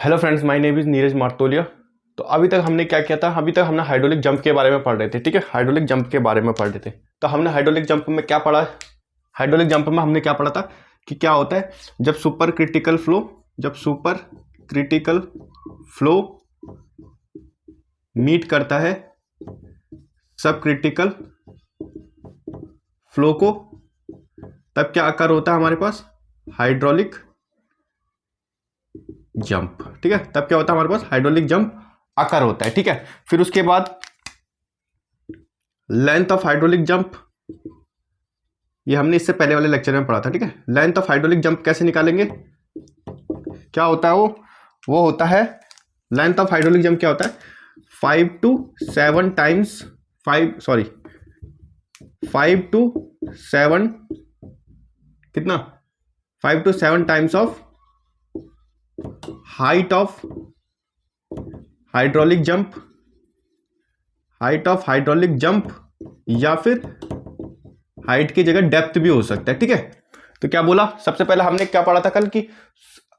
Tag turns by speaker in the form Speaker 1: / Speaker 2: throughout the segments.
Speaker 1: Hello friends, my name is Neeraj Martolia. तो अभी तक हमने क्या किया था? अभी तक हमने हाइड्रोलिक जंप के बारे में पढ़ रहे थे। ठीक है, हाइड्रोलिक जंप के बारे में पढ़ रहे थे। तो हमने हाइड्रोलिक जंप में क्या पढ़ा? हाइड्रोलिक जंप में हमने क्या पढ़ा था कि क्या होता है जब सुपर क्रिटिकल फ्लो मीट करता है सब क्रिटिकल फ्लो को, तब क्या आकार होता है हमारे पास? Hydraulic jump. ठीक है, तब क्या होता है हमारे पास? हाइड्रोलिक जंप आकार होता है। ठीक है, फिर उसके बाद लेंथ ऑफ हाइड्रोलिक जंप, ये हमने इससे पहले वाले लेक्चर में पढ़ा था। ठीक है, लेंथ ऑफ हाइड्रोलिक जंप कैसे निकालेंगे? क्या होता है वो होता है लेंथ ऑफ हाइड्रोलिक जंप क्या होता है? 5 to 7 टाइम्स 5 to 7 कितना? 5 to 7 times of height of hydraulic jump, या फिर हाइट की जगह डेप्थ भी हो सकता है। ठीक है, तो क्या बोला? सबसे पहले हमने क्या पढ़ा था कल कि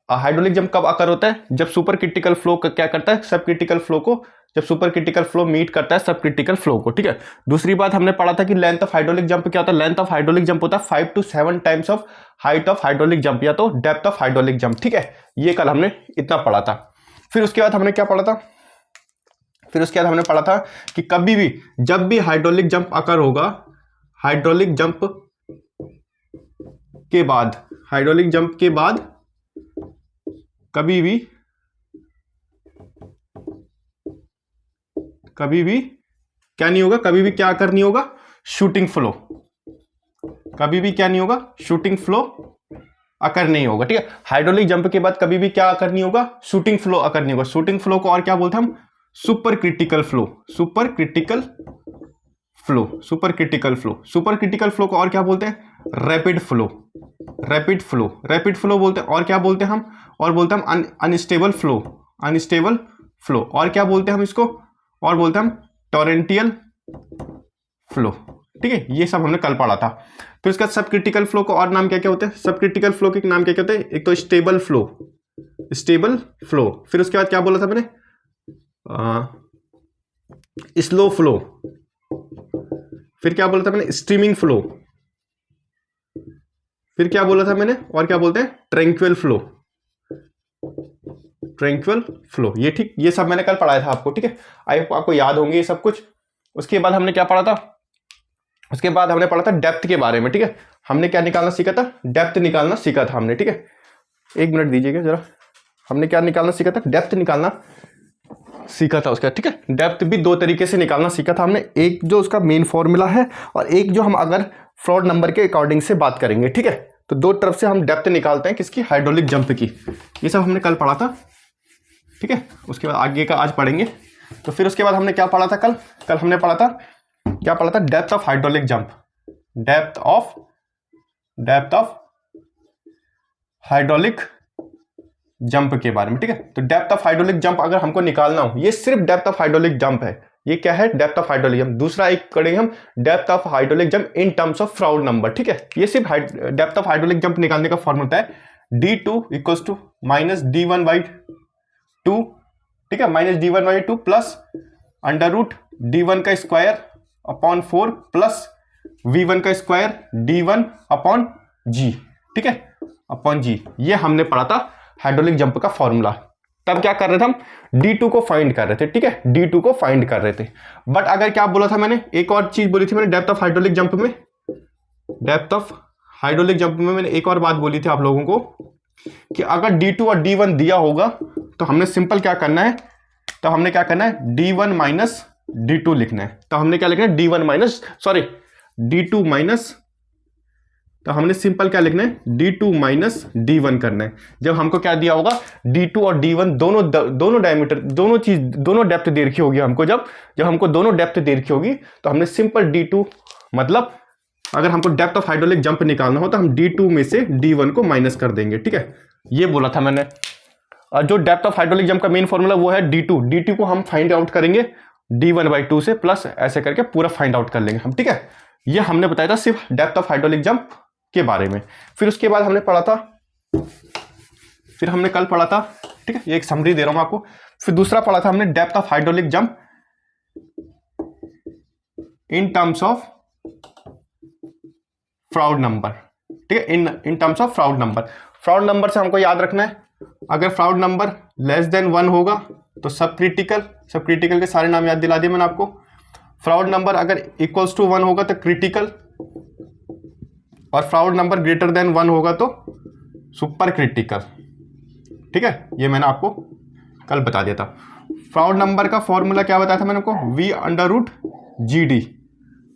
Speaker 1: हाइड्रोलिक जंप कब आकर होता है? जब सुपर क्रिटिकल फ्लो क्या करता है? सब क्रिटिकल फ्लो को, जब सुपर क्रिटिकल फ्लो मीट करता है सब क्रिटिकल फ्लो को। ठीक है, दूसरी बात हमने पढ़ा था कि लेंथ ऑफ हाइड्रोलिक जंप क्या होता है? लेंथ ऑफ हाइड्रोलिक जंप होता है 5 to 7 times of height of hydraulic jump, या तो डेप्थ ऑफ हाइड्रोलिक जंप। ठीक है, ये कल हमने इतना पढ़ा था। फिर उसके बाद हमने क्या पढ़ा था? फिर उसके बाद हमने पढ़ा था कि कभी भी जब भी हाइड्रोलिक जंप आकर होगा, हाइड्रोलिक जंप के बाद कभी भी क्या नहीं होगा? कभी भी क्या आकर नहीं होगा? Shooting flow. कभी भी क्या नहीं होगा? शूटिंग फ्लो आकर नहीं होगा। ठीक है, हाइड्रोलिक जंप के बाद कभी भी क्या आकर नहीं होगा? शूटिंग फ्लो आकर नहीं होगा। शूटिंग फ्लो को और क्या बोलते हैं हम? सुपर क्रिटिकल फ्लो को और क्या बोलते हैं? रैपिड फ्लो बोलते हैं। और क्या बोलते हैं हम? और बोलते हैं हम अनस्टेबल फ्लो। और क्या बोलते हैं हम इसको? और बोलते हैं हम टोरेंटियल फ्लो। ठीक है, ये सब हमने कल पढ़ा था। फिर इसका सब क्रिटिकल फ्लो को और नाम क्या क्या होते हैं? सब क्रिटिकल फ्लो के नाम क्या क्या होते हैं? एक तो स्टेबल फ्लो, फिर उसके बाद क्या बोला था मैंने? स्लो फ्लो, फिर क्या बोला था मैंने? स्ट्रीमिंग फ्लो, फिर क्या बोला था मैंने? और क्या बोलते हैं? Tranquil flow. ये ठीक, ये सब मैंने कल पढ़ाया था आपको। ठीक है, आपको याद होंगे ये सब कुछ। उसके बाद हमने क्या पढ़ा था? उसके बाद हमने पढ़ा था डेप्थ के बारे में। ठीक है, हमने क्या निकालना सीखा था? डेप्थ निकालना सीखा था हमने। ठीक है, एक मिनट दीजिएगा जरा। हमने क्या निकालना सीखा था? डेप्थ निकालना सीखा था उसका। ठीक है, डेप्थ भी दो तरीके से निकालना सीखा था हमने। एक जो उसका मेन फॉर्मूला है, और एक जो हम अगर फ्रॉड नंबर के अकॉर्डिंग से बात करेंगे। ठीक है, तो दो तरफ से हम डेप्थ निकालते हैं किसकी? हाइड्रोलिक जंप की। ये सब हमने कल पढ़ा था। ठीक है, उसके बाद आगे का आज पढ़ेंगे। तो फिर उसके बाद हमने क्या पढ़ा था कल? कल हमने पढ़ा था, क्या पढ़ा था? Depth of hydraulic jump, depth of hydraulic jump के बारे में। ठीक है, तो डेप्थ ऑफ हाइड्रोलिक जंप अगर हमको निकालना हो, ये सिर्फ डेप्थ ऑफ हाइड्रोलिक जंप है। ये क्या है? Depth of hydraulic jump. दूसरा एक करेंगे हम depth of hydraulic jump in terms of Froude number. ठीक है, ये सिर्फ डेप्थ ऑफ हाइड्रोलिक जंप निकालने का फॉर्मूला होता है d2 equals to minus d1/2। ठीक है, minus d1/2 plus under root d1 का स्क्वायर अपॉन 4 प्लस v1 का स्क्वायर d1 अपॉन g। ठीक है, अपॉन g। ये हमने पढ़ा था हाइड्रोलिक जंप का फॉर्मूला। तब क्या कर रहे थे हम? d2 को फाइंड कर रहे थे। ठीक है, d2 को फाइंड कर रहे थे। बट अगर क्या बोला था मैंने? एक और चीज बोली थी मैंने डेप्थ ऑफ हाइड्रोलिक जंप में। मैंने एक और बात बोली थी आप लोगों को कि अगर d2 और d1 दिया होगा तो हमने सिंपल क्या करना है? तो हमने क्या करना है? d1 माइनस d2 लिखना है। तो हमने क्या लिखना है? d2 माइनस, तो हमने सिंपल क्या लिखना है? d2 माइनस d1 करना है। जब हमको क्या दिया होगा? d2 और d1 दोनों डायमीटर, दोनों डेप्थ दे रखी होगी हमको। जब हमको दोनों डेप्थ दे रखी होगी तो हमने सिंपल d2, मतलब अगर हमको डेप्थ ऑफ हाइड्रोलिक जंप निकालना हो तो हम d2 में से d1 को माइनस कर देंगे। ठीक है, ये बोला था मैंने। और जो डेप्थ ऑफ हाइड्रोलिक जंप का मेन फॉर्मूला वो है d2 को हम फाइंड आउट करेंगे d1/2 से, प्लस ऐसे करके पूरा फाइंड आउट कर लेंगे हम। ठीक है, ये हमने बताया था सिर्फ डेप्थ ऑफ हाइड्रोलिक जंप के बारे में। फिर उसके बाद हमने पढ़ा था फिर हमने कल पढ़ा था, ठीक है, ये एक समरी दे रहा हूं आपको। फिर दूसरा पढ़ा था हमने depth of hydraulic jump in terms of Froude number, ठीक है, in terms of Froude number. Froude number से हमको याद रखना है, अगर फ्राउड नंबर लेस देन 1 होगा तो सब क्रिटिकल, सब क्रिटिकल के सारे नाम याद दिला दिए मैंने आपको। फ्राउड नंबर अगर इक्वल्स टू 1 होगा तो क्रिटिकल, और फ्राउड नंबर ग्रेटर देन 1 होगा तो सुपर क्रिटिकल, ठीक है, ये मैंने आपको कल बता दिया था। फ्राउड नंबर का फॉर्मूला क्या बताया था मैंने आपको, V/GD,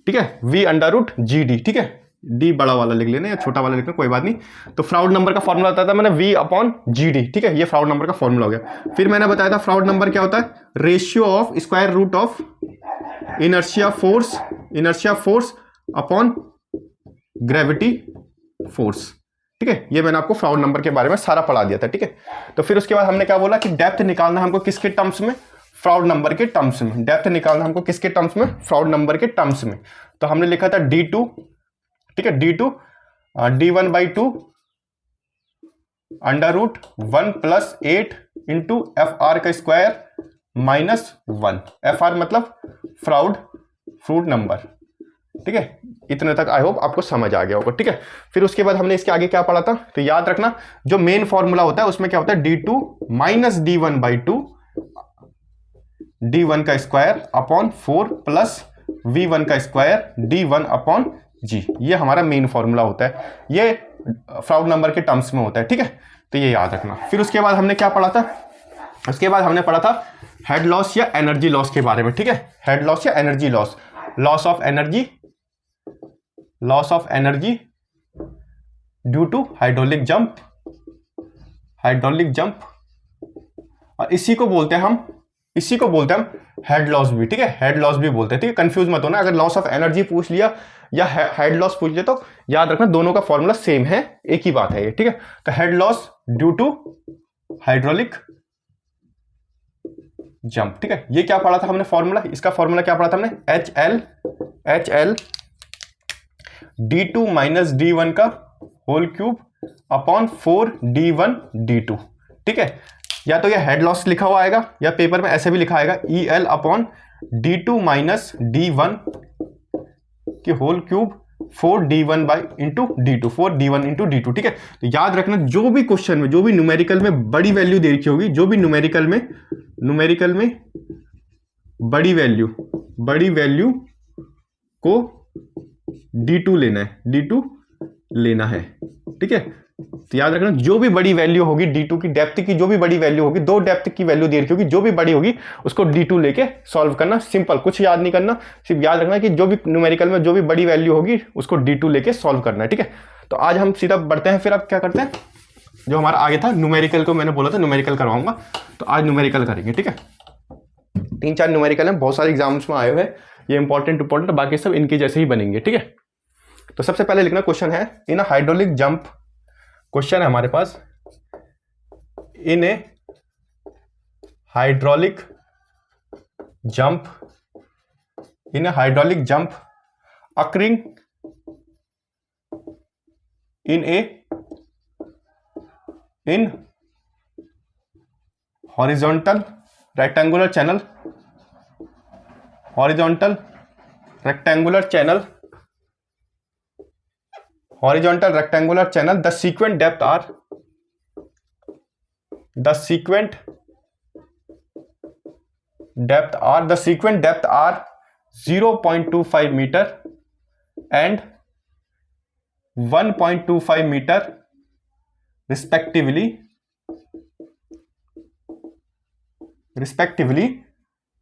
Speaker 1: ठीक है, V/GD, ठीक है, डी बड़ा वाला लिख लेना या छोटा वाला लिखना कोई बात नहीं। तो फ्राउड नंबर का फॉर्मूला बताया था मैंने V/GD, ठीक है, ये फ्राउड नंबर का फॉर्मूला हो गया। फिर मैंने बताया था फ्राउड नंबर क्या होता है, ratio of square root of inertia force upon gravity force, ठीक है, ये मैंने आपको फ्राउड नंबर के बारे में सारा पढ़ा दिया था, ठीक है। तो फिर उसके बाद हमने क्या बोला कि डेप्थ निकालना हमको किसके टर्म्स में, फ्राउड नंबर के टर्म्स में। डेप्थ निकालना हमको किसके टर्म्स में, फ्राउड नंबर के टर्म्स में। तो हमने लिखा था D2, ठीक है, D2 D1/2 √1 + 8 इंटू FR का स्क्वायर -1, FR मतलब फ्राउड नंबर, ठीक है। इतने तक आई होप आपको समझ आ गया होगा, ठीक है। फिर उसके बाद हमने इसके आगे क्या पढ़ा था, तो याद रखना जो मेन फॉर्मूला होता है उसमें क्या होता है, D2 - D1/2 D1 का स्क्वायर अपॉन 4 प्लस V1 का स्क्वायर D1/G, ये हमारा मेन फॉर्मूला होता है, ये फ्राउड नंबर के टर्म्स में होता है, ठीक है, तो ये याद रखना। फिर उसके बाद हमने क्या पढ़ा था, उसके बाद हमने पढ़ा था हेड लॉस या एनर्जी लॉस के बारे में, ठीक है, हेड लॉस या energy loss, loss of energy due to hydraulic jump, और इसी को बोलते हैं हम हेड लॉस भी, ठीक है, हेड लॉस भी बोलते हैं, ठीक है, कंफ्यूज मत होना। अगर लॉस ऑफ एनर्जी पूछ लिया या हेड लॉस पूछ लिया तो याद रखना दोनों का फॉर्मूला सेम है, एक ही बात है ये, ठीक है। तो head loss due to hydraulic jump, ठीक है, ये क्या पढ़ा था हमने फॉर्मूला, इसका फॉर्मूला क्या पढ़ा था हमने, HL D2 - D1 का whole cube upon 4 D1 D2, ठीक है। या तो ये हेड लॉस लिखा हुआ आएगा या पेपर में ऐसे भी लिखा आएगा EL अपॉन D2 - D1 के whole cube 4 D1 into D2, 4 D1 into D2, ठीक है। तो याद रखना जो भी क्वेश्चन में, जो भी न्यूमेरिकल में बड़ी वैल्यू दे रखी होगी, जो भी न्यूमेरिकल में बड़ी वैल्यू को D2 लेना है, ठीक है। तो याद रखना जो भी बड़ी वैल्यू होगी D2 की, डेप्थ की जो भी बड़ी वैल्यू होगी, 2 डेप्थ की वैल्यू दे रखी होगी, जो भी बड़ी होगी उसको D2 लेके सॉल्व करना, सिंपल, कुछ याद नहीं करना, सिर्फ याद रखना कि जो भी न्यूमेरिकल में जो भी बड़ी वैल्यू होगी उसको D2 लेके सॉल्व करना है, ठीक है। तो आज हम सीधा बढ़ते हैं, फिर अब क्या करते हैं, जो हमारा आगे था न्यूमेरिकल को मैंने बोला था न्यूमेरिकल करवाऊंगा, तो आज न्यूमेरिकल करेंगे, ठीक है। 3-4 न्यूमेरिकल हैं, बहुत सारे एग्जाम्स में आए हुए हैं, ये इंपॉर्टेंट, बाकी सब इनके जैसे ही बनेंगे, ठीक है। तो सबसे पहले लिखना क्वेश्चन है, in a hydraulic jump, question है हमारे पास, in a hydraulic jump occurring in horizontal rectangular channel, the sequent depth are 0.25 meter and 1.25 meter respectively.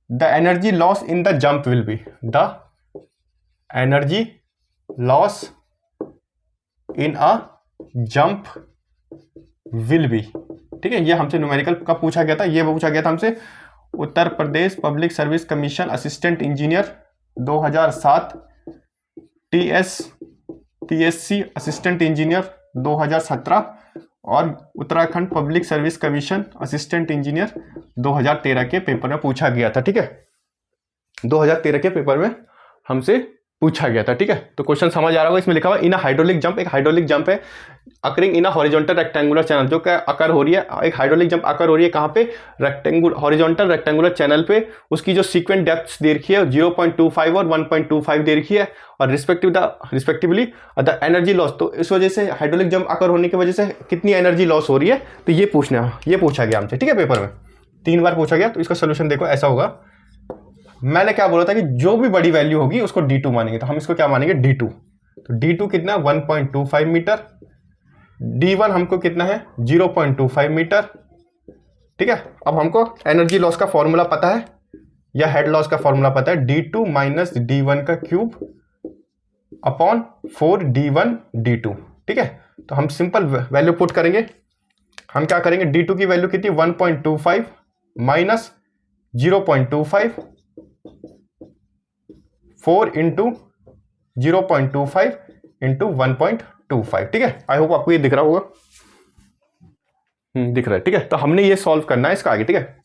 Speaker 1: The energy loss in the jump will be, ठीक है। ये हमसे numerical का पूछा गया था, ये पूछा गया था हमसे Uttar Pradesh public service commission assistant engineer 2007, TSC assistant engineer 2017 और Uttarakhand public service commission assistant engineer 2013 के पेपर में पूछा गया था, ठीक है। 2013 के पेपर में हमसे पूछा गया था। ठीक है, तो क्वेश्चन समझ आ रहा होगा। इसमें लिखा हुआ इन हाइड्रोलिक जंप, एक हाइड्रोलिक जंप है occurring in horizontal rectangular channel, जो क्या अकर हो रही है, एक हाइड्रोलिक जंप अकर हो रही है कहाँ पे, रेक्टेंगुलर हॉरिजॉन्टल रेक्टेंगुलर चैनल पे। उसकी जो सीक्वेंट डेप्थ दे रखी है 0.25 और 1.25 दे रखी है, और रिस्पेक्टिवली द एनर्जी लॉस, तो इस वजह से हाइड्रोलिक जंप अकर होने की वजह से कितनी एनर्जी लॉस हो रही है, तो ये पूछा गया हमसे। ठीक है, पेपर में 3 बार पूछा गया। तो इसका सोल्यूशन देखो ऐसा होगा, मैंने क्या बोला था कि जो भी बड़ी वैल्यू होगी उसको d2 मानेंगे, तो हम इसको क्या मानेंगे d2। तो d2 कितना 1.25 मीटर, d1 हमको कितना है 0.25 मीटर। ठीक है, अब हमको एनर्जी लॉस का फॉर्मूला पता है या हेड लॉस का फॉर्मूला पता है, d2 माइनस d1 का क्यूब अपॉन 4 d1 d2। ठीक है, तो हम सिंपल वैल्यू पुट करेंगे। हम क्या करेंगे, d2 की वैल्यू कितनी 1.25 माइनस 0.25 4 इंटू 0.25 इंटू 1.25। ठीक है, आई होप आपको ये दिख रहा होगा, दिख रहा है। ठीक है, तो हमने ये सॉल्व करना है इसका आगे। ठीक है,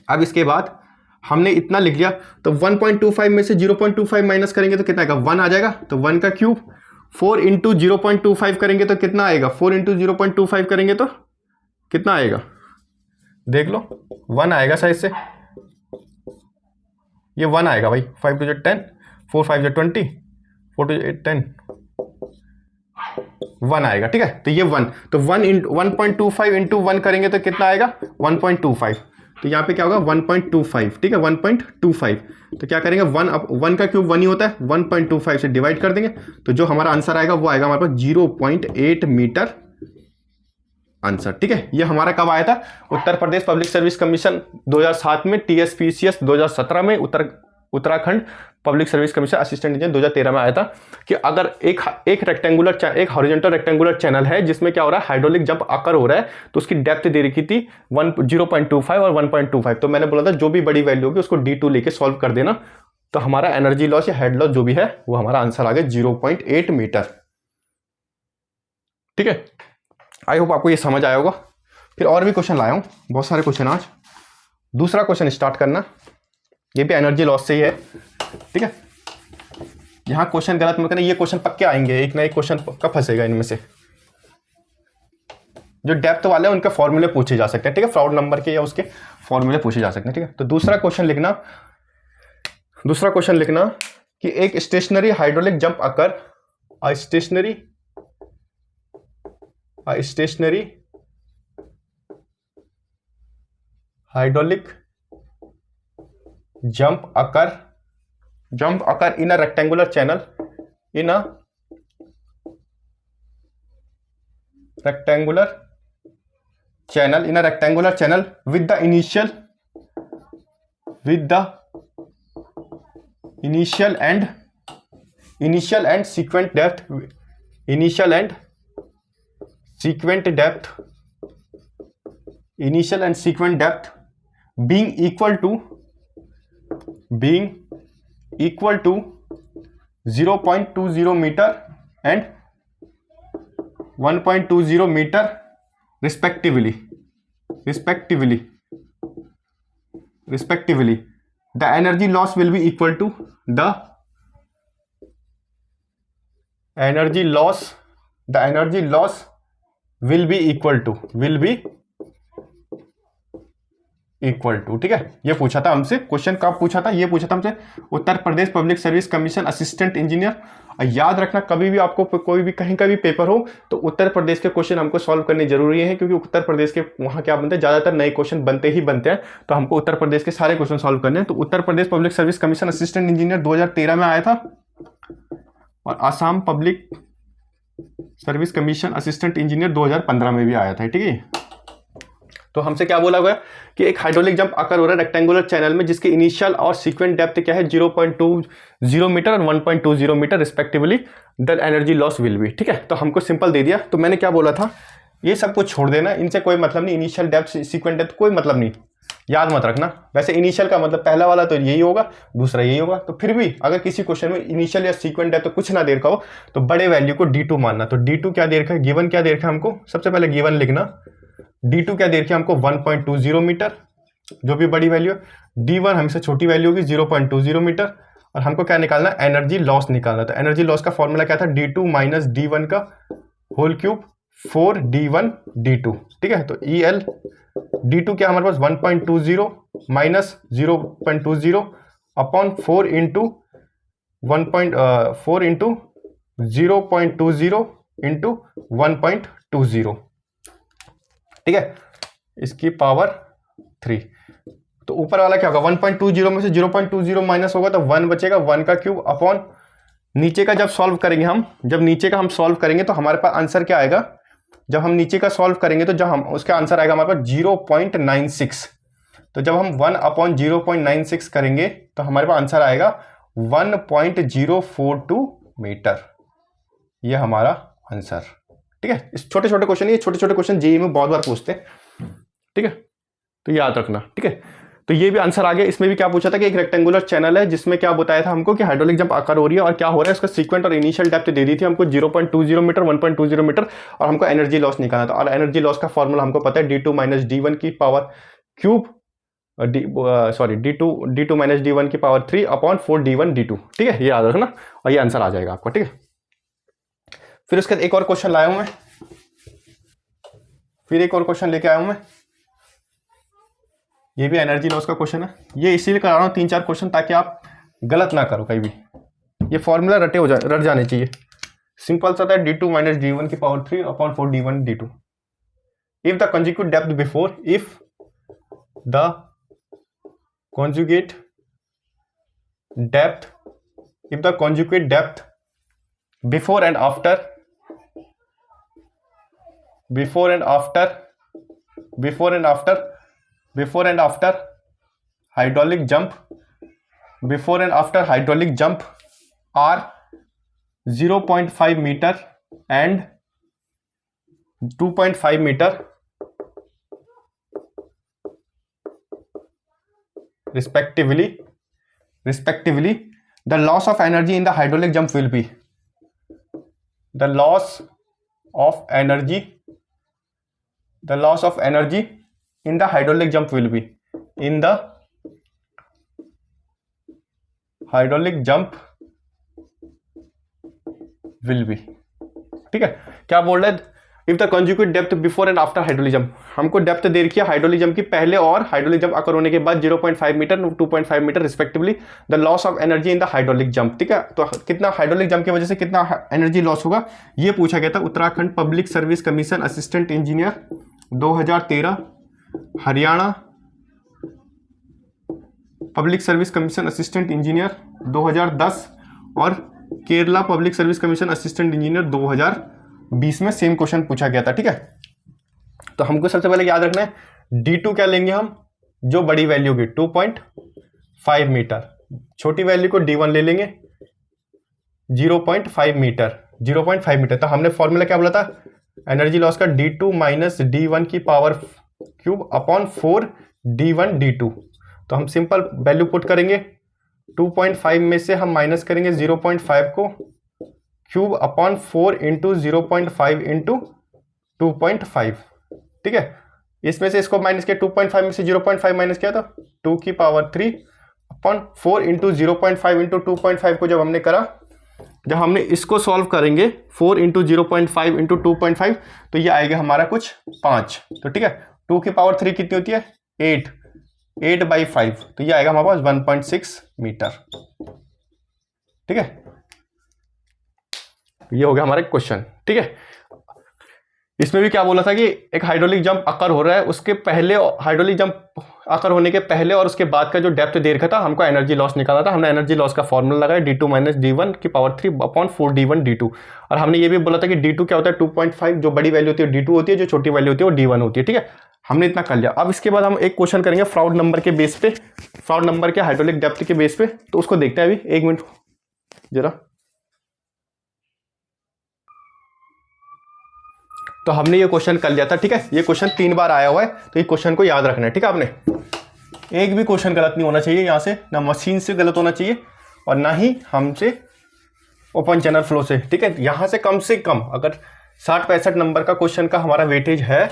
Speaker 1: अब इसके बाद हमने इतना लिख लिया, तो 1.25 में से 0.25 माइनस करेंगे तो कितना आएगा 1 आ जाएगा, तो 1 का क्यूब। 4 इंटू 0.25 करेंगे तो कितना आएगा, 4 इंटू 0.25 करेंगे तो कितना आएगा, देख लो 1 आएगा शायद से, ये 1 आएगा भाई। 5 टू 10, 4 5 20, 4 टू 10, 1 आएगा। ठीक है, तो ये 1, तो 1.25 इंटू 1 करेंगे तो कितना आएगा 1.25, तो यहाँ पे क्या होगा 1.25। ठीक है, 1.25, तो क्या करेंगे 1 का क्यूब 1 ही होता है, 1.25 से डिवाइड कर देंगे, तो जो हमारा आंसर आएगा वो आएगा हमारे पास 0.8 मीटर आंसर। ठीक है, ये हमारा कब आया था, उत्तर प्रदेश पब्लिक सर्विस कमीशन 2007 में, TSPCS 2017 में, Uttarakhand public service commission assistant engineer 2013 में आया था कि अगर एक हॉरिजॉन्टल रेक्टेंगुलर चैनल है जिसमें क्या हो रहा है, हाइड्रोलिक जंप अकर हो रहा है, तो उसकी डेप्थ दे रखी थी 0.25 और 1.25। तो मैंने बोला था जो भी बड़ी वैल्यू होगी उसको d2 लेके सॉल्व कर देना, तो हमारा एनर्जी लॉस या हेड लॉस जो भी है वो हमारा आंसर आ गया 0.8 मीटर। ठीक है, आई होप आपको ये समझ आया होगा। फिर और भी क्वेश्चन लाया हूं, बहुत सारे क्वेश्चन आज। दूसरा क्वेश्चन स्टार्ट करना, ये भी एनर्जी लॉस से ही है। ठीक है, यहां क्वेश्चन गलत मत करना, ये क्वेश्चन पक्के आएंगे, एक ना एक क्वेश्चन पक्का फंसेगा इनमें से। जो डेप्थ वाले हैं उनके फॉर्मूले पूछे जा सकते हैं। ठीक है, फ्राउड नंबर के या उसके फॉर्मूले पूछे जा सकते हैं। ठीक है, तो दूसरा क्वेश्चन लिखना कि एक stationary hydraulic jump occur, stationary hydraulic jump occur in a rectangular channel, in a rectangular channel with the initial and sequent depth being equal to 0.20 meter and 1.20 meter respectively. The energy loss will be equal to ठीक है, ये पूछा था हमसे question, कब पूछा था, ये पूछा था हमसे Uttar Pradesh public service commission assistant engineer. याद रखना, कभी भी आपको कोई भी कहीं का भी पेपर हो तो उत्तर प्रदेश के क्वेश्चन हमको सॉल्व करने जरूरी है, क्योंकि उत्तर प्रदेश के वहाँ क्या बनते हैं, ज़्यादातर नए क्वेश्चन बनते हैं, तो हमको उत्तर प्रदेश के सारे क्वेश्चन सॉल्व करने हैं। तो Uttar Pradesh public service commission assistant engineer 2013 में आया था, और Assam public service commission assistant engineer 2015 में भी आया था। ठीक है, तो हमसे क्या बोला हुआ है कि एक हाइड्रोलिक जंप अकर हो रहा है रेक्टेंगुलर चैनल में जिसके इनिशियल और सीक्वेंट डेप्थ क्या है 0.20 मीटर और 1.20 metre respectively, the energy loss will be. ठीक है, तो हमको सिंपल दे दिया। तो मैंने क्या बोला था, ये सब कुछ छोड़ देना, इनसे कोई मतलब नहीं, इनिशियल डेप्थ सीक्वेंट डेप्थ कोई मतलब नहीं, याद मत रखना। वैसे इनिशियल का मतलब पहला वाला तो यही होगा, दूसरा यही होगा, तो फिर भी अगर किसी क्वेश्चन में इनिशियल या सीक्वेंट डेप्थ तो कुछ ना दे रखा हो तो बड़े वैल्यू को d2 मानना। तो d2 क्या दे रखा है, गिवन क्या दे रखा है हमको, सबसे पहले गिवन लिखना। d2 क्या दे रखा है हमको 1.20 मीटर, जो भी बड़ी वैल्यू है। d1 हमेशा छोटी वैल्यू होगी 0.20 मीटर, और हमको क्या निकालना है, एनर्जी लॉस निकालना। तो एनर्जी लॉस का फॉर्मूला क्या था, d2 माइनस d1 का होल क्यूब 4d1 d2। ठीक है, तो EL d2 क्या हमारे पास 1.20 minus 0.20 upon 4 into 4 into 0.20 into 1.20। ठीक है, इसकी पावर 3। तो ऊपर वाला क्या होगा, 1.20 में से 0.20 माइनस होगा तो 1 बचेगा, 1 का क्यूब अपॉन नीचे का जब सॉल्व करेंगे हम, जब नीचे का हम सॉल्व करेंगे तो हमारे पास आंसर क्या आएगा, जब हम नीचे का सॉल्व करेंगे तो जब हम उसका आंसर आएगा हमारे पास 0.96। तो जब हम 1 अपॉन 0.96 करेंगे तो हमारे पास आंसर आएगा 1.042 मीटर। ये हमारा आंसर। ठीक है, इस छोटे छोटे क्वेश्चन, ये छोटे छोटे क्वेश्चन जेईई में बहुत बार पूछते हैं। ठीक है, तो याद रखना। ठीक है, तो ये भी आंसर आ गया। इसमें भी क्या पूछा था कि एक रेक्टेंगुलर चैनल है जिसमें क्या बताया था हमको कि हाइड्रोलिक जंप आकर हो रही है और क्या हो रहा है, उसका सीक्वेंट और इनिशियल डेप्थ दे दी थी हमको 0.20 मीटर, 1.20 मीटर, और हमको एनर्जी लॉस निकालना था। और एनर्जी लॉस का फॉर्मूला हमको पता है d2 माइनस d1 की power cube d2 minus d1 की पावर 3 अपॉन 4d1 d2। ठीक है, ये याद रखना और ये आंसर आ जाएगा आपका। ठीक है, फिर उसके बाद एक और क्वेश्चन लाया हूं मैं, फिर एक और क्वेश्चन लेके आया हूं मैं। ये भी एनर्जी लॉस का क्वेश्चन है। ये इसीलिए करा रहा हूं 3-4 क्वेश्चन ताकि आप गलत ना करो कहीं भी। ये फॉर्मूला रट जाने चाहिए। सिंपल सा था, d2 माइनस d1 की power 3 upon 4d1 d2। If the conjugate depth before, if the conjugate depth, if the conjugate depth before and after hydraulic jump, before and after hydraulic jump are 0.5 meter and 2.5 meter respectively, the loss of energy in the hydraulic jump will be, the loss of energy in the hydraulic jump will be, in the hydraulic jump will be। ठीक है, क्या बोल रहा है, if the conjugate depth before and after hydraulic jump, हमको depth दे रखी है hydraulic jump की पहले और हाइड्रोलिक जंप अकर होने के बाद 0.5 metre 2.5 metre respectively, the loss of energy in the hydraulic jump. ठीक है, तो कितना हाइड्रोलिक जंप की वजह से कितना एनर्जी लॉस होगा, ये पूछा गया था। Uttarakhand public service commission assistant engineer 2013, Haryana public service commission assistant engineer 2010 और Kerala public service commission assistant engineer 2020 में सेम क्वेश्चन पूछा गया था। ठीक है, तो हमको सबसे पहले याद रखना है d2 क्या लेंगे हम, जो बड़ी वैल्यू की 2.5 मीटर, छोटी वैल्यू को d1 ले लेंगे 0.5 मीटर। तो हमने फॉर्मूला क्या बोला था, एनर्जी लॉस का d2 माइनस d1 की power cube upon 4d1 d2। तो हम सिंपल वैल्यू पुट करेंगे, 2.5 में से हम माइनस करेंगे 0.5 को, क्यूब अपॉन 4 इंटू 0.5 इंटू 2.5। ठीक है, इसमें से इसको माइनस किया, 2.5 में से 0.5 माइनस किया था 2 की पावर 3 अपॉन 4 इंटू 0.5 इंटू 2.5 को जब हमने करा, जब हमने इसको सॉल्व करेंगे 4 इंटू 0.5 इंटू 2.5 तो ये आएगा हमारा कुछ 5। तो ठीक है, 2 की पावर 3 कितनी होती है 8/5, तो ये आएगा हमारे पास 1.6 मीटर। ठीक है, ये हो गया हमारा क्वेश्चन। ठीक है, इसमें भी क्या बोला था कि एक हाइड्रोलिक जंप अकर हो रहा है, उसके पहले हाइड्रोलिक जंप अकर होने के पहले और उसके बाद का जो डेप्थ दे रखा था, हमको एनर्जी लॉस निकालना था। हमने एनर्जी लॉस का फॉर्मूला लगाया d2 माइनस d1 की पावर 3 अपॉन 4d1 d2। और हमने ये भी बोला था कि d2 क्या होता है 2.5, जो बड़ी वैल्यू होती है d2 होती है, जो छोटी वैल्यू होती है वो d1 होती है। ठीक है, हमने इतना कर लिया। अब इसके बाद हम एक क्वेश्चन करेंगे फ्राउड नंबर के बेस पे, फ्राउड नंबर के हाइड्रोलिक डेप्थ के बेस पे, तो उसको देखते हैं अभी। 1 मिनट जरा। तो हमने ये क्वेश्चन कर लिया था। ठीक है, ये क्वेश्चन 3 बार आया हुआ है, तो ये क्वेश्चन को याद रखना है। ठीक है, आपने एक भी क्वेश्चन गलत नहीं होना चाहिए, यहाँ से ना मशीन से गलत होना चाहिए और ना ही हमसे ओपन चैनल फ्लो से। ठीक है, यहाँ से कम अगर 60-65 नंबर का क्वेश्चन का हमारा वेटेज है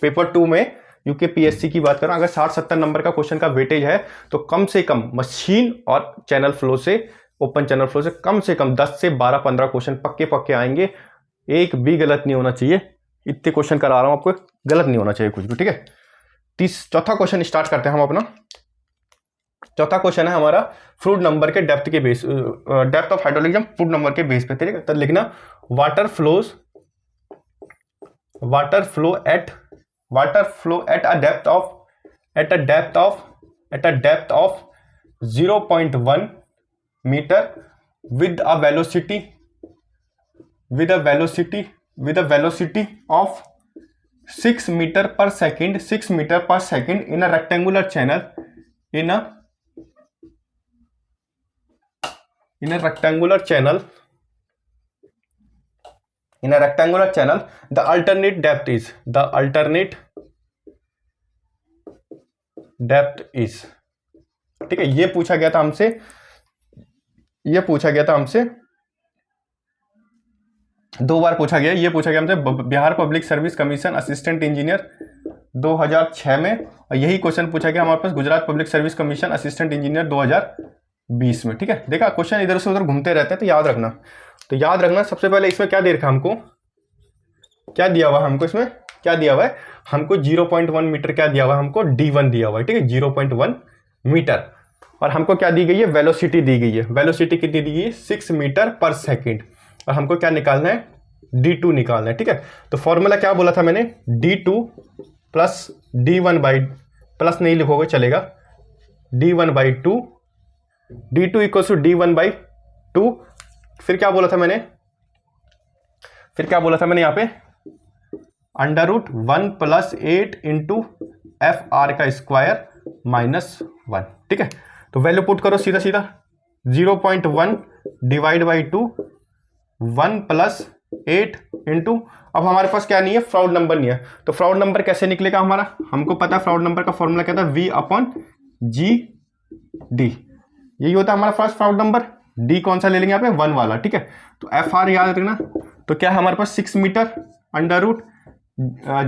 Speaker 1: पेपर 2 में, यूकेपीएससी की बात करूँ, अगर 60-70 नंबर का क्वेश्चन का वेटेज है तो कम से कम मशीन और चैनल फ्लो से, ओपन चैनल फ्लो से कम 10 से 12-15 क्वेश्चन पक्के पक्के आएंगे। एक भी गलत नहीं होना चाहिए। इतने क्वेश्चन करा रहा हूं आपको, गलत नहीं होना चाहिए कुछ भी, ठीक है। चौथा क्वेश्चन स्टार्ट करते हैं हम अपना। चौथा क्वेश्चन है हमारा फ्लूइड नंबर के डेप्थ के base, depth of hydraulic jump fluid number के बेस पे, ठीक है। तो लिखना water flow at a depth of 0.1 metre with a velocity of 6 meter per second in a rectangular channel the alternate depth is, ठीक है। ये पूछा गया था हमसे दो बार पूछा गया। ये पूछा गया हमसे Bihar public service commission assistant engineer 2006 में, और यही क्वेश्चन पूछा गया हमारे पास Gujarat public service commission assistant engineer 2020 में, ठीक है। देखा क्वेश्चन इधर से उधर घूमते रहते हैं, तो याद रखना। सबसे पहले इसमें क्या दे रखा हमको, क्या दिया हुआ हमको, इसमें क्या दिया हुआ है हमको 0.1 मीटर क्या दिया हुआ है हमको, D1 दिया हुआ है, ठीक है, 0.1 मीटर। और हमको क्या दी गई है, वेलोसिटी दी गई है। वेलोसिटी कितनी दी गई है, 6 मीटर पर सेकेंड। और हमको क्या निकालना है, D2 निकालना है, ठीक है। तो फॉर्मूला क्या बोला था मैंने, D2 plus D1 by, plus नहीं लिखोगे चलेगा, D1 by 2, D2 equal to D1 by 2। फिर क्या बोला था मैंने, यहाँ पे √1 + 8 इंटू FR का स्क्वायर -1, ठीक है। तो वैल्यू पुट करो सीधा 0.1 डिवाइड बाई 2, 1 + 8 इंटू, अब हमारे पास क्या नहीं है, फ्राउड नंबर नहीं है। तो फ्राउड नंबर कैसे निकलेगा हमारा, हमको पता है फ्राउड नंबर का फॉर्मूला क्या था, V/GD। यही होता है हमारा फर्स्ट फ्राउड नंबर। D कौन सा ले लेंगे यहाँ पे, 1 वाला, ठीक है। तो FR याद रखना, तो क्या है हमारे पास 6 मीटर, अंडर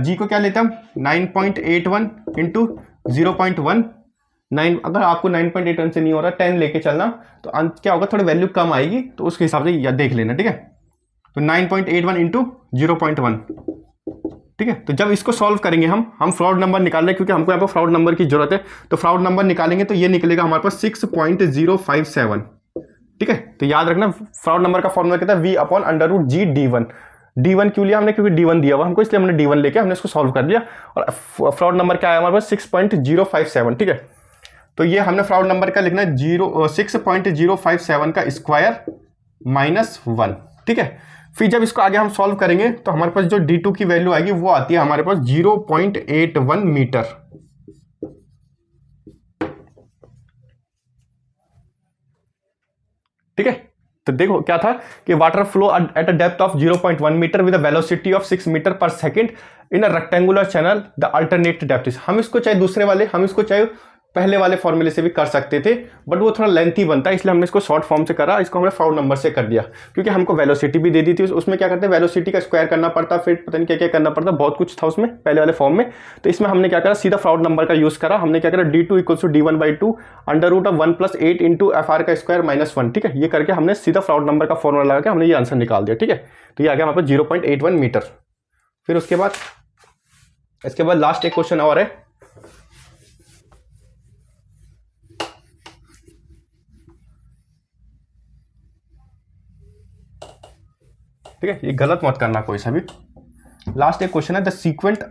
Speaker 1: G को क्या लेते हम 9.81 इंटू 0.19। अगर आपको 9.81 से नहीं हो रहा, 10 लेके चलना, तो अंत क्या होगा, थोड़ी वैल्यू कम आएगी, तो उसके हिसाब से या देख लेना, ठीक है। तो 9.81 इंटू 0.1, ठीक है। तो जब इसको सॉल्व करेंगे हम फ्राउड नंबर निकाल रहे हैं, क्योंकि हमको यहाँ पर फ्राउड नंबर की जरूरत है। तो फ्राउड नंबर निकालेंगे तो ये निकलेगा हमारे पास 6.057, ठीक है। तो याद रखना फ्राउड नंबर का फॉर्मूला क्या था, V/√G D1। D1 क्यों लिया हमने, क्योंकि D1 दिया हुआ हमको, इसलिए हमने D1 लेके हमने इसको सॉल्व कर लिया। और फ्राउड नंबर क्या आया हमारे पास, 6.057, ठीक है। तो ये हमने फ्राउड नंबर का लिखना है 6.057 का स्क्वायर -1, ठीक है। फिर जब इसको आगे हम सॉल्व करेंगे तो हमारे पास जो D2 की वैल्यू आएगी वो आती है हमारे पास 0.81 मीटर, ठीक है। तो देखो क्या था कि water flow at a depth of 0.1 metre with a velocity of 6 metre per second in a rectangular channel, the alternate depth is. हम इसको चाहे दूसरे वाले, हम इसको चाहे पहले वाले फॉर्मूले से भी कर सकते थे, बट वो थोड़ा लेंथी बनता है, इसलिए हमने इसको शॉर्ट फॉर्म से करा, इसको हमने फ्राउड नंबर से कर दिया, क्योंकि हमको वेलोसिटी भी दे दी थी। उसमें क्या करते हैं, वेलोसिटी का स्क्वायर करना पड़ता, फिर पता नहीं क्या क्या करना पड़ता, बहुत कुछ था उसमें पहले वाले फॉर्म में। तो इसमें हमने क्या करा, सीधा फ्राउड नंबर का यूज करा। हमने क्या करा, D2 equal to D1 by 2 √1 + 8 into FR का स्क्वायर -1, ठीक है। ये करके हमने सीधा फ्राउड नंबर का फॉर्मूला लगा के हमने ये आंसर निकाल दिया, ठीक है। तो ये आ गया हमारे पास 0.81 मीटर। फिर इसके बाद लास्ट एक क्वेश्चन और है, ठीक है। ये गलत मत करना कोई सा भी। लास्ट एक क्वेश्चन है, द सीक्वेंट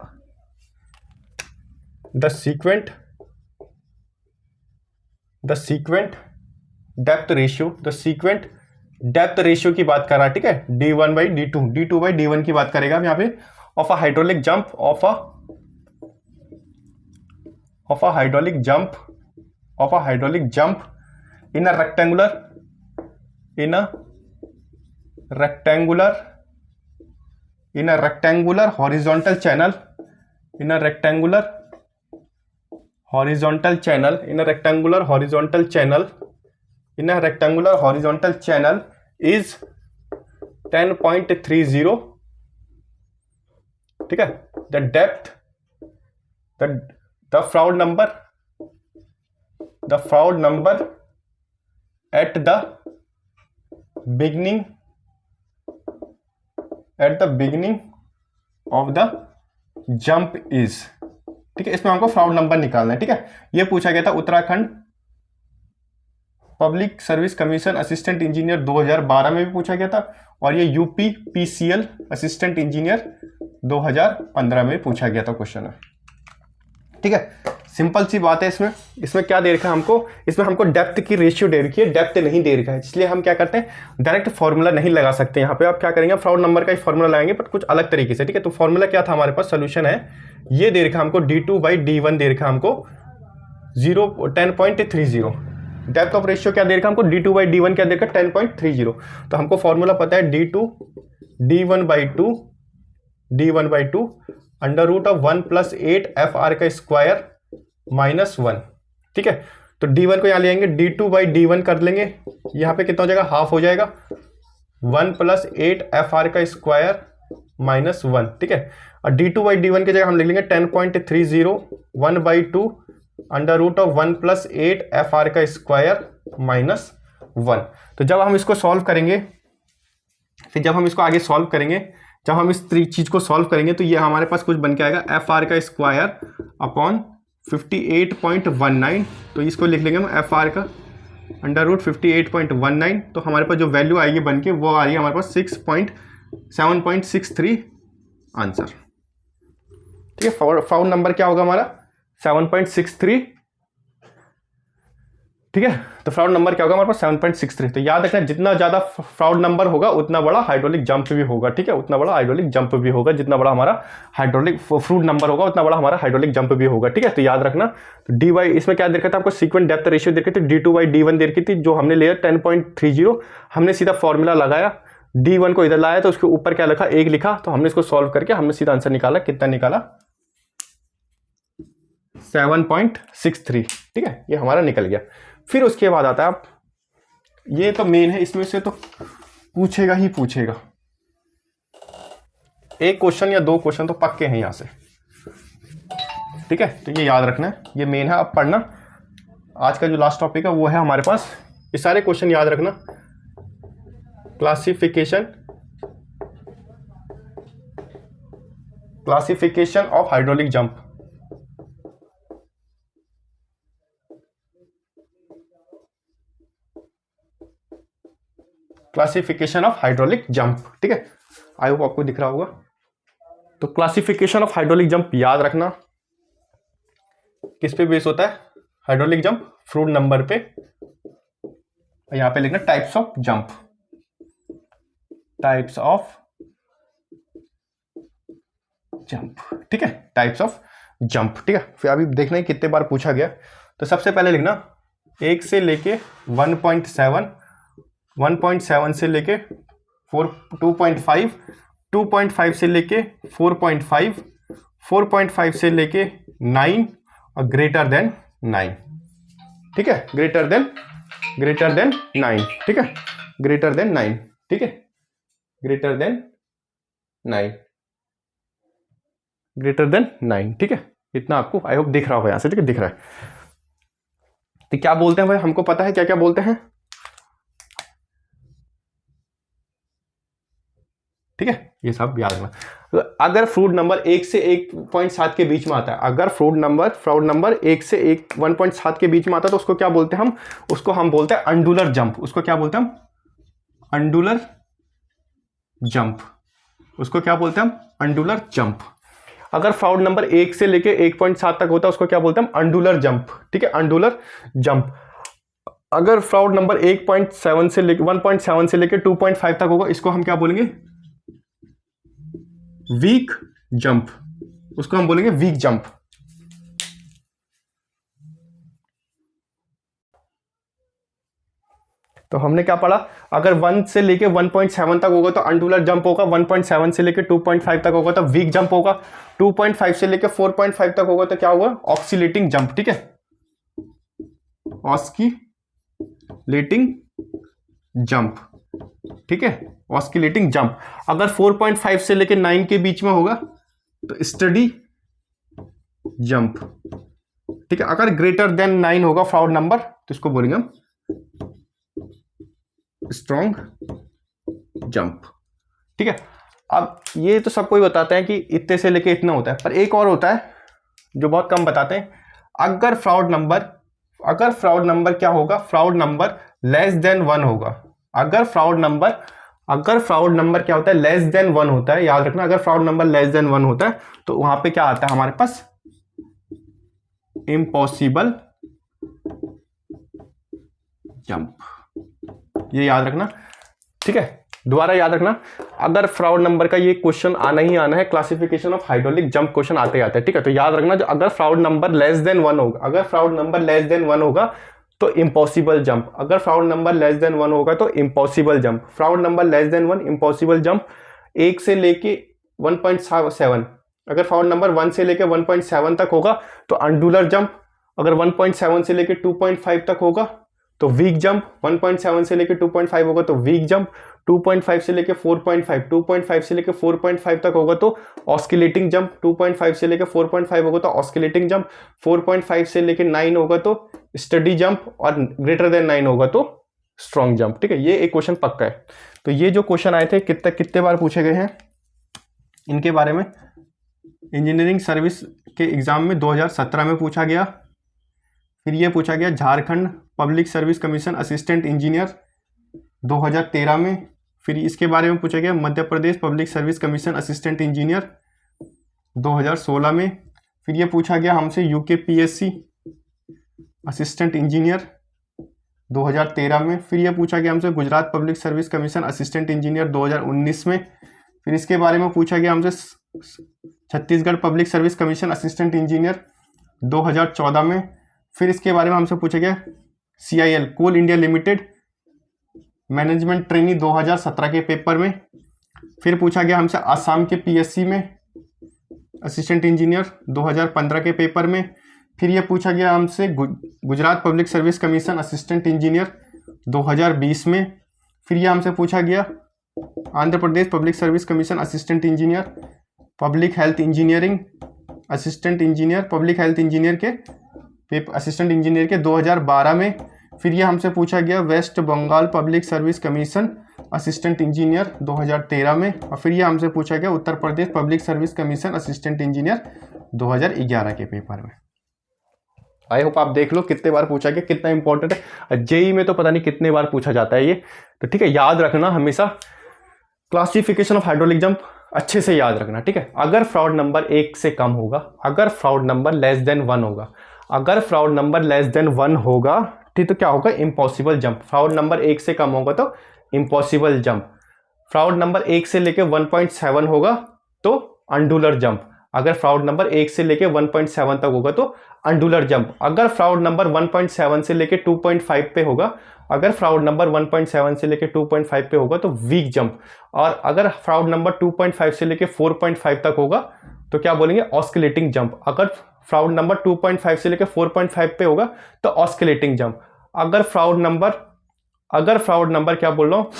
Speaker 1: डेप्थ रेशियो की बात कर रहा है, ठीक है। D1 by D2, D2 by D1 की बात करेगा यहाँ पे, of a hydraulic jump in a rectangular horizontal channel is 10.30, ठीक है। the depth the fraud number at the beginning of the jump is, ठीक है, इसमें हमको फ्राउड नंबर निकालना है। ठीक है, ये पूछा गया था Uttarakhand public service commission assistant engineer 2012 में भी पूछा गया था, और ये यूपी पीसीएल असिस्टेंट इंजीनियर 2015 में पूछा गया था क्वेश्चन है। ठीक है, सिंपल सी बात है। इसमें क्या दे रखा है हमको, इसमें हमको डेप्थ की रेशियो दे रखी है, डेप्थ नहीं दे रखा है, इसलिए हम क्या करते हैं, डायरेक्ट फॉर्मूला नहीं लगा सकते। यहाँ पे आप क्या करेंगे, फ्राउड नंबर का ही फॉर्मूला लगाएंगे, बट कुछ अलग तरीके से। ठीक है, तो फॉर्मूला क्या था हमारे पास, सोल्यूशन है, ये दे रखा हमको d2/d1 दे रखा हमको 10.30। डेप्थ ऑफ रेशियो क्या दे रखा हमको, d2/d1 क्या दे रखा 10.30। तो हमको फॉर्मूला पता है d1/2 under root of 1 + 8 FR का स्क्वायर -1। ठीक है, तो d1 को यहाँ ले आएंगे, d2/d1 कर लेंगे, यहाँ पे कितना हो जाएगा, हाफ हो जाएगा, 1 + 8 FR का स्क्वायर -1। ठीक है, और d2/d1 की जगह हम लिख लेंगे 10.30 1/2 अंडर रूट ऑफ 1 + 8 FR का स्क्वायर -1। तो जब हम इसको सॉल्व करेंगे, फिर जब हम इसको आगे सॉल्व करेंगे, जब हम इस चीज को सॉल्व करेंगे, तो ये हमारे पास कुछ बन के आएगा FR का स्क्वायर अपॉन 58.19। तो इसको लिख लेंगे हम FR का अंडर रूट 58.19। तो हमारे पास जो वैल्यू आएगी बन के, वो आ रही है हमारे पास 7.63 आंसर। ठीक है, फाउंड नंबर क्या होगा हमारा 7.63। ठीक है, तो फ्राउड नंबर क्या होगा हमारे पास 7.63। तो याद रखना, जितना ज्यादा फ्राउड नंबर होगा उतना बड़ा हाइड्रोलिक जंप भी होगा। ठीक है, उतना बड़ा हाइड्रोलिक जंप भी होगा, जितना बड़ा हमारा हाइड्रोलिक फ्रूट नंबर होगा उतना बड़ा हमारा हाइड्रोलिक जंप भी होगा। ठीक है, तो याद रखना। तो dy इसमें क्या देखा था हमको, सीक्वेंट डेप्थ रेशियो देखी थी, d2/d1 देखी थी, जो हमने लिया 10.30। हमने सीधा फॉर्मूला लगाया, d1 को इधर लाया, तो उसके ऊपर क्या लिखा, 1 लिखा, तो हमने इसको सॉल्व करके हमने सीधा आंसर निकाला। कितना निकाला, 7.63। ठीक है, ये हमारा निकल गया। फिर उसके बाद आता है, आप ये तो मेन है, इसमें से तो पूछेगा ही पूछेगा, एक क्वेश्चन या 2 क्वेश्चन तो पक्के हैं यहां से। ठीक है, तो ये याद रखना है, ये मेन है। अब पढ़ना, आज का जो लास्ट टॉपिक है वो है हमारे पास, ये सारे क्वेश्चन याद रखना। Classification of hydraulic jump. Classification of hydraulic jump. ठीक है, आई होप आपको दिख रहा होगा। तो क्लासिफिकेशन ऑफ हाइड्रोलिक जंप याद रखना, किस पे बेस होता है, हाइड्रोलिक जंप फ्रूट नंबर पे। यहां पे लिखना types of jump, types of jump. ठीक है, टाइप्स ऑफ जंप। ठीक है, फिर अभी देखना है कितने बार पूछा गया। तो सबसे पहले लिखना 1 से लेके 1.7, 1.7 से लेके 2.5, 2.5 से लेके 4.5, 4.5 से लेके 9 और ग्रेटर देन 9। ठीक है, ग्रेटर देन 9। ठीक है, ग्रेटर देन 9। ठीक है, ग्रेटर देन 9, ग्रेटर देन 9। ठीक है, इतना आपको आई होप दिख रहा होगा यहां से। ठीक है, दिख रहा है। तो क्या बोलते हैं भाई, हमको पता है क्या क्या बोलते हैं। ठीक है, ये सब याद रखना। तो अगर फ्रूट नंबर 1 से 1.7 के बीच में आता है, अगर फ्राउड नंबर 1 से 1.7 के बीच में आता है, तो उसको क्या बोलते हैं हम, उसको हम बोलते हैं अंडुलर जंप। उसको क्या बोलते हैं हम, अंडुलर जंप। उसको क्या बोलते हैं हम, अंडुलर जंप। अगर फ्राउड नंबर 1 से लेके 1.7 तक होता है, उसको क्या बोलते हैं हम, अंडुलर जंप। ठीक है, अंडुलर जंप। अगर फ्राउड नंबर 1.7 से लेके 1.7 से लेके 2.5 तक होगा, इसको हम क्या बोलेंगे, वीक जंप। उसको हम बोलेंगे वीक जंप। तो हमने क्या पढ़ा, अगर 1 से लेके 1.7 तक होगा तो अंडुलर जंप होगा, 1.7 से लेके 2.5 तक होगा तो वीक जंप होगा, 2.5 से लेके 4.5 तक होगा तो क्या होगा, ऑस्किलेटिंग जंप। ठीक है, ऑस्किलेटिंग जंप। ठीक है, ऑस्किलेटिंग जंप। अगर 4.5 से लेके 9 के बीच में होगा तो स्टडी जंप, ठीक है। अगर ग्रेटर देन 9 होगा फ्राउड नंबर तो इसको बोलेंगे हम स्ट्रॉन्ग जंप, ठीक है। अब ये तो सबको ही बताते हैं कि इतने से लेके इतना होता है, पर एक और होता है जो बहुत कम बताते हैं। अगर फ्राउड नंबर क्या होगा, फ्राउड नंबर लेस देन 1 होगा। अगर फ्राउड नंबर क्या होता है, लेस देन 1 होता है, याद रखना, अगर फ्राउड नंबर लेस देन 1 होता है तो वहां पे क्या आता है हमारे पास, इम्पॉसिबल जंप। ये याद रखना, ठीक है। दोबारा याद रखना, अगर फ्राउड नंबर का ये क्वेश्चन आना ही आना है, classification of hydraulic jump question आते हैं, ठीक है। तो याद रखना, जो अगर फ्राउड नंबर लेस देन 1 होगा, अगर फ्राउड नंबर लेस देन 1 होगा तो इम्पॉसिबल जंप, अगर फ्राउड नंबर लेस देन 1 होगा तो impossible jump, Froude number less than 1 impossible jump. 1 से लेके 1.7, अगर फ्राउड नंबर 1 से लेके 1.7 तक होगा तो अंडुलर जंप, अगर 1.7 से लेके 2.5 तक होगा तो वीक जंप, 1.7 से लेके 2.5 होगा तो वीक जंप, 2.5 से लेके 4.5, 2.5 से लेके 4.5 तक होगा तो ऑस्किलेटिंग जंप, 2.5 से लेके 4.5 होगा तो ऑस्किलेटिंग जंप, 4.5 से लेके 9 होगा तो स्टडी जंप, और ग्रेटर देन 9 होगा तो स्ट्रॉन्ग जंप, ठीक है। ये एक क्वेश्चन पक्का है। तो ये जो क्वेश्चन आए थे कितने बार पूछे गए हैं इनके बारे में, इंजीनियरिंग सर्विस के एग्जाम में 2017 में पूछा गया, फिर ये पूछा गया Jharkhand public service commission assistant engineer 2013 में, फिर इसके बारे में पूछा गया Madhya Pradesh public service commission assistant engineer 2016 में, फिर ये पूछा गया हमसे यूकेपीएससी असिस्टेंट इंजीनियर 2013 में, फिर ये पूछा गया हमसे Gujarat public service commission assistant engineer 2019 में, फिर इसके बारे में पूछा गया हमसे Chhattisgarh public service commission assistant engineer 2014 में, फिर इसके बारे में हमसे पूछा गया CIL कोल इंडिया लिमिटेड मैनेजमेंट ट्रेनी 2017 के पेपर में, फिर पूछा गया हमसे आसाम के PSC में असिस्टेंट इंजीनियर 2015 के पेपर में, फिर ये पूछा गया हमसे Gujarat public service commission assistant engineer 2020 में, फिर ये हमसे पूछा गया Andhra Pradesh public service commission assistant engineer public health engineering assistant engineer public health engineer के असिस्टेंट इंजीनियर के 2012 में, फिर ये हमसे पूछा गया West Bengal public service commission assistant engineer 2013 में, और फिर ये हमसे पूछा गया Uttar Pradesh public service commission assistant engineer 2011 के पेपर में। आई होप आप देख लो कितने बार पूछा गया, कितना इंपॉर्टेंट है। जेई में तो पता नहीं कितने बार पूछा जाता है ये, तो ठीक है, याद रखना हमेशा क्लासिफिकेशन ऑफ हाइड्रोलिक जंप अच्छे से याद रखना, ठीक है। अगर फ्राउड नंबर 1 से कम होगा, अगर फ्राउड नंबर लेस देन 1 होगा, अगर फ्राउड नंबर लेस देन 1 होगा, ठीक, तो क्या होगा, इम्पॉसिबल जंप। फ्राउड नंबर 1 से कम होगा तो इम्पॉसिबल जंप, फ्राउड नंबर 1 से लेके 1.7 होगा तो अंडुलर जंप, अगर फ्राउड नंबर 1 से लेके 1.7 तक होगा तो अंडुलर जंप, अगर फ्राउड नंबर 1.7 से लेके 2.5 पे होगा, अगर फ्राउड नंबर 1.7 से लेके 2.5 पे होगा तो वीक जंप, और अगर फ्राउड नंबर 2.5 से लेके 4.5 तक होगा तो क्या बोलेंगे, ऑस्किलेटिंग जंप, अगर फ्राउड नंबर 2.5 से लेके 4.5 पे होगा तो ऑस्किलेटिंग जंप, अगर फ्राउड नंबर क्या बोल रहा हूँ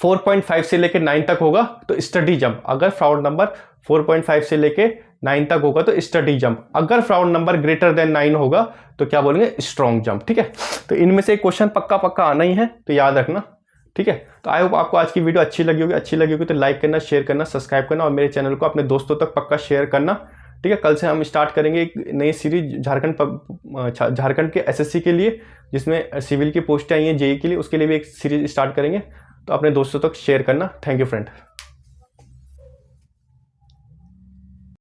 Speaker 1: 4.5 से लेके 9 तक होगा तो स्टडी जंप, अगर फ्राउड नंबर 4.5 से लेके 9 तक होगा तो स्टडी जंप, अगर फ्राउड नंबर ग्रेटर देन 9 होगा तो क्या बोलेंगे, स्ट्रॉन्ग जंप, ठीक है। तो इनमें से एक क्वेश्चन पक्का आना ही है, तो याद रखना, ठीक है। तो आई होप आपको आज की वीडियो अच्छी लगी होगी तो लाइक करना, शेयर करना, सब्सक्राइब करना, और मेरे चैनल को अपने दोस्तों तक पक्का शेयर करना, ठीक है। कल से हम स्टार्ट करेंगे एक नई सीरीज झारखंड के SSC के लिए, जिसमें सिविल की पोस्टें आई हैं, JEE के लिए, उसके लिए भी एक सीरीज स्टार्ट करेंगे, तो अपने दोस्तों तक शेयर करना। Thank you friend.